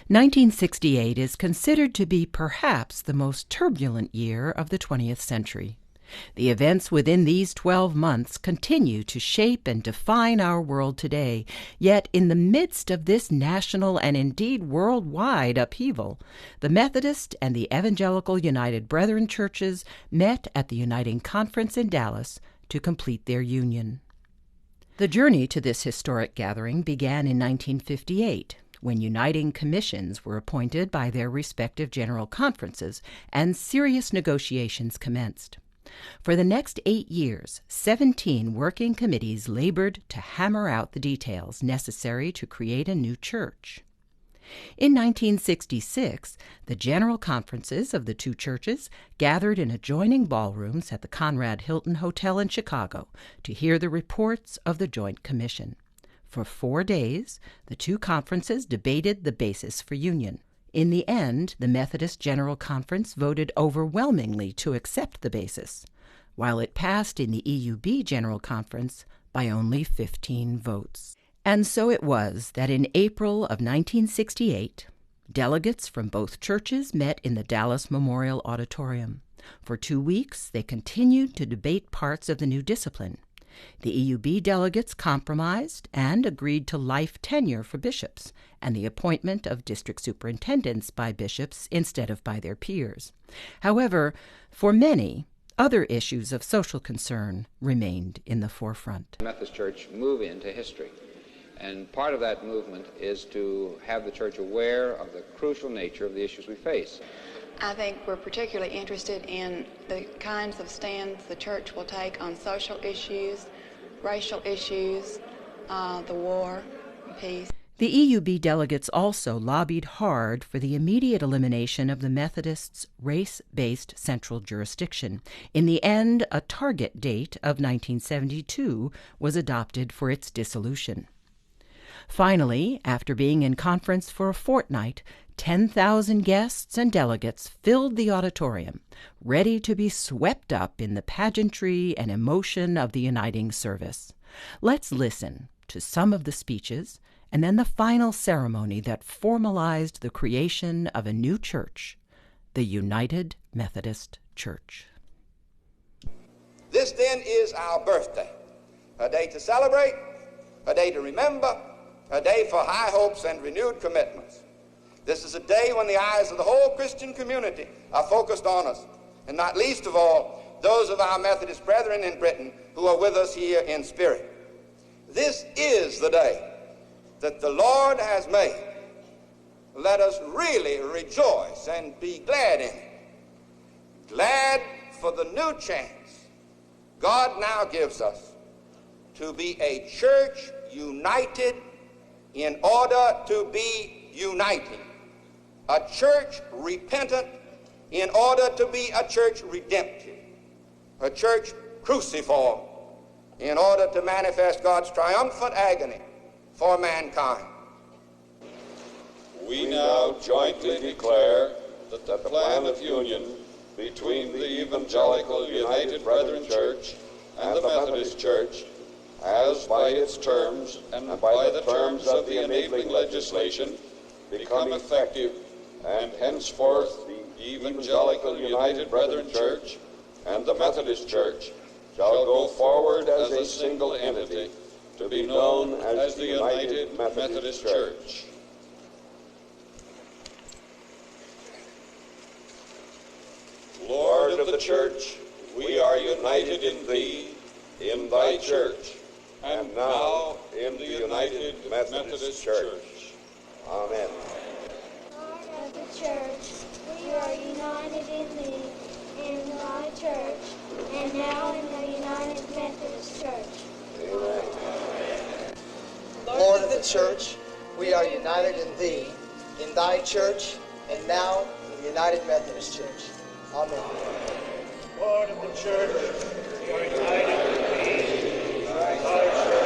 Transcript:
1968 is considered to be perhaps the most turbulent year of the 20th century. The events within these 12 months continue to shape and define our world today, yet in the midst of this national and indeed worldwide upheaval, the Methodist and the Evangelical United Brethren churches met at the Uniting Conference in Dallas to complete their union. The journey to this historic gathering began in 1958, when uniting commissions were appointed by their respective general conferences and serious negotiations commenced. For the next 8 years, 17 working committees labored to hammer out the details necessary to create a new church. In 1966, the general conferences of the two churches gathered in adjoining ballrooms at the Conrad Hilton Hotel in Chicago to hear the reports of the Joint Commission. For 4 days, the two conferences debated the basis for union. In the end, the Methodist General Conference voted overwhelmingly to accept the basis, while it passed in the EUB General Conference by only 15 votes. And so it was that in April of 1968, delegates from both churches met in the Dallas Memorial Auditorium. For 2 weeks, they continued to debate parts of the new discipline. The EUB delegates compromised and agreed to life tenure for bishops and the appointment of district superintendents by bishops instead of by their peers. However, for many, other issues of social concern remained in the forefront. The Methodist Church move into history, and part of that movement is to have the church aware of the crucial nature of the issues we face. I think we're particularly interested in the kinds of stands the church will take on social issues, racial issues, the war, peace. The EUB delegates also lobbied hard for the immediate elimination of the Methodists' race-based central jurisdiction. In the end, a target date of 1972 was adopted for its dissolution. Finally, after being in conference for a fortnight, 10,000 guests and delegates filled the auditorium, ready to be swept up in the pageantry and emotion of the uniting service. Let's listen to some of the speeches and then the final ceremony that formalized the creation of a new church, the United Methodist Church. This then is our birthday, a day to celebrate, a day to remember, a day for high hopes and renewed commitments. This is a day when the eyes of the whole Christian community are focused on us, and not least of all, those of our Methodist brethren in Britain who are with us here in spirit. This is the day that the Lord has made. Let us really rejoice and be glad in it. Glad for the new chance God now gives us to be a church united in order to be uniting. A church repentant in order to be a church redemptive. A church cruciform in order to manifest God's triumphant agony for mankind. We now jointly declare that the plan of union between the Evangelical United Brethren Church and the Methodist Church, as by its terms and by the terms of the enabling legislation, become effective, and henceforth the Evangelical United Brethren Church and the Methodist Church shall go forward as a single entity to be known as the United Methodist Church. Lord of the Church, we are united in Thee, in Thy Church, and now in the United Methodist Church. Amen. Lord of the Church, we are united in Thee, in Thy Church, and now in the United Methodist Church. Amen. Lord of the Church, we are united in Thee, in Thy Church, and now in the United Methodist Church. Amen. Lord of the Church, we are united in Thee, in Thy Church,